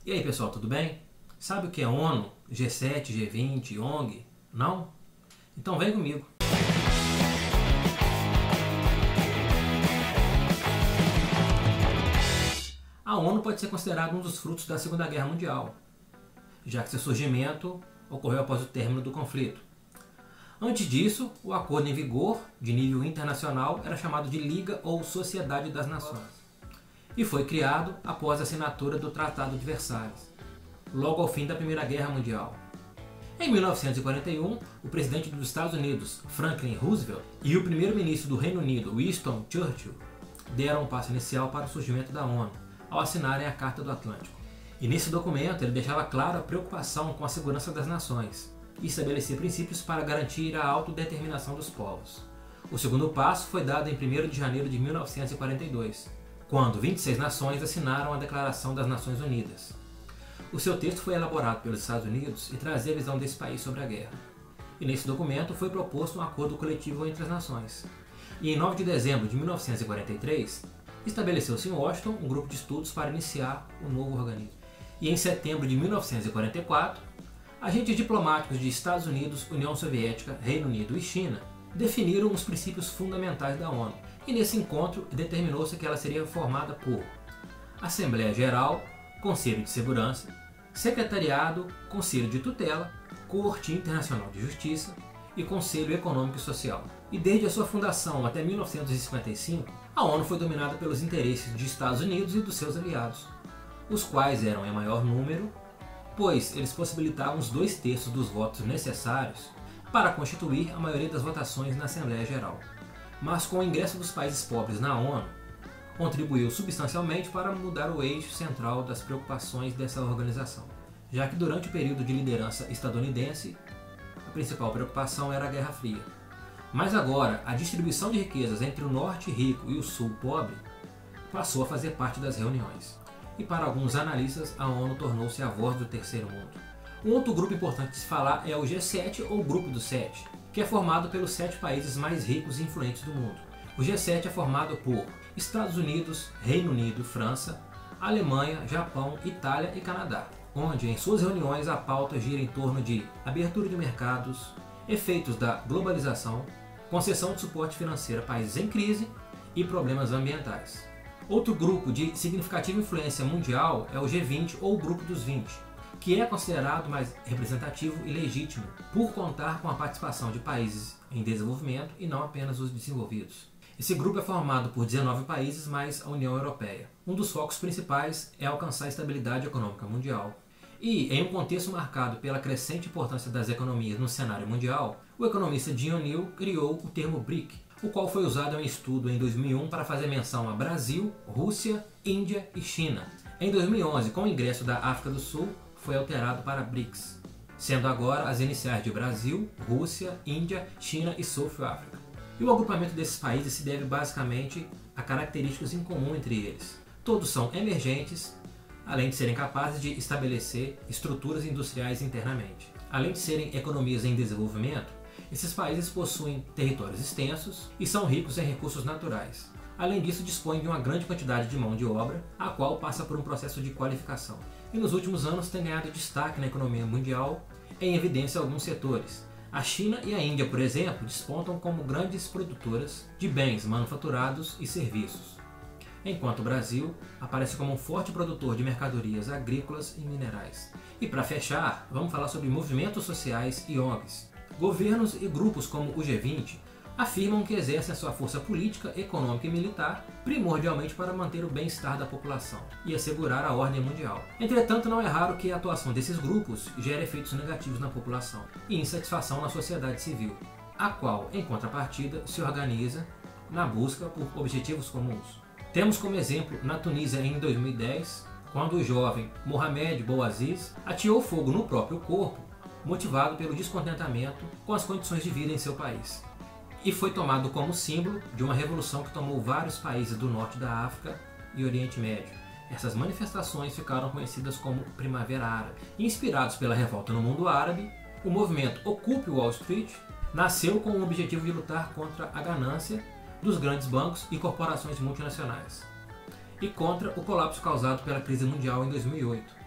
E aí pessoal, tudo bem? Sabe o que é ONU, G7, G20, ONG? Não? Então vem comigo. A ONU pode ser considerada um dos frutos da Segunda Guerra Mundial, já que seu surgimento ocorreu após o término do conflito. Antes disso, o acordo em vigor, de nível internacional, era chamado de Liga ou Sociedade das Nações, e foi criado após a assinatura do Tratado de Versalhes, logo ao fim da Primeira Guerra Mundial. Em 1941, o presidente dos Estados Unidos, Franklin Roosevelt, e o primeiro-ministro do Reino Unido, Winston Churchill, deram um passo inicial para o surgimento da ONU, ao assinarem a Carta do Atlântico. E nesse documento ele deixava clara a preocupação com a segurança das nações e estabelecia princípios para garantir a autodeterminação dos povos. O segundo passo foi dado em 1º de janeiro de 1942, quando 26 nações assinaram a Declaração das Nações Unidas. O seu texto foi elaborado pelos Estados Unidos e trazia a visão desse país sobre a guerra. E nesse documento foi proposto um acordo coletivo entre as nações. E em 9 de dezembro de 1943, estabeleceu-se em Washington um grupo de estudos para iniciar o novo organismo. E em setembro de 1944, agentes diplomáticos de Estados Unidos, União Soviética, Reino Unido e China definiram os princípios fundamentais da ONU. E nesse encontro determinou-se que ela seria formada por Assembleia Geral, Conselho de Segurança, Secretariado, Conselho de Tutela, Corte Internacional de Justiça e Conselho Econômico e Social. E desde a sua fundação até 1955, a ONU foi dominada pelos interesses dos Estados Unidos e dos seus aliados, os quais eram em maior número, pois eles possibilitavam os 2/3 dos votos necessários para constituir a maioria das votações na Assembleia Geral. Mas com o ingresso dos países pobres na ONU, contribuiu substancialmente para mudar o eixo central das preocupações dessa organização, já que durante o período de liderança estadunidense, a principal preocupação era a Guerra Fria. Mas agora, a distribuição de riquezas entre o norte rico e o sul pobre passou a fazer parte das reuniões. E para alguns analistas, a ONU tornou-se a voz do terceiro mundo. Um outro grupo importante de se falar é o G7 ou Grupo dos 7, que é formado pelos 7 países mais ricos e influentes do mundo. O G7 é formado por Estados Unidos, Reino Unido, França, Alemanha, Japão, Itália e Canadá, onde em suas reuniões a pauta gira em torno de abertura de mercados, efeitos da globalização, concessão de suporte financeiro a países em crise e problemas ambientais. Outro grupo de significativa influência mundial é o G20 ou Grupo dos 20, que é considerado mais representativo e legítimo por contar com a participação de países em desenvolvimento e não apenas os desenvolvidos. Esse grupo é formado por 19 países mais a União Europeia. Um dos focos principais é alcançar a estabilidade econômica mundial. E, em um contexto marcado pela crescente importância das economias no cenário mundial, o economista John Neal criou o termo BRIC, o qual foi usado em um estudo em 2001 para fazer menção a Brasil, Rússia, Índia e China. Em 2011, com o ingresso da África do Sul, foi alterado para BRICS, sendo agora as iniciais de Brasil, Rússia, Índia, China e South África. E o agrupamento desses países se deve basicamente a características em comum entre eles. Todos são emergentes, além de serem capazes de estabelecer estruturas industriais internamente. Além de serem economias em desenvolvimento, esses países possuem territórios extensos e são ricos em recursos naturais. Além disso, dispõem de uma grande quantidade de mão de obra, a qual passa por um processo de qualificação. E nos últimos anos tem ganhado destaque na economia mundial, em evidência alguns setores. A China e a Índia, por exemplo, despontam como grandes produtoras de bens manufaturados e serviços, enquanto o Brasil aparece como um forte produtor de mercadorias agrícolas e minerais. E para fechar, vamos falar sobre movimentos sociais e ONGs. Governos e grupos como o G20 afirmam que exercem a sua força política, econômica e militar primordialmente para manter o bem-estar da população e assegurar a ordem mundial. Entretanto, não é raro que a atuação desses grupos gere efeitos negativos na população e insatisfação na sociedade civil, a qual, em contrapartida, se organiza na busca por objetivos comuns. Temos como exemplo na Tunísia em 2010, quando o jovem Mohamed Bouaziz ateou fogo no próprio corpo, motivado pelo descontentamento com as condições de vida em seu país. E foi tomado como símbolo de uma revolução que tomou vários países do norte da África e Oriente Médio. Essas manifestações ficaram conhecidas como Primavera Árabe. Inspirados pela revolta no mundo árabe, o movimento Occupy Wall Street nasceu com o objetivo de lutar contra a ganância dos grandes bancos e corporações multinacionais e contra o colapso causado pela crise mundial em 2008.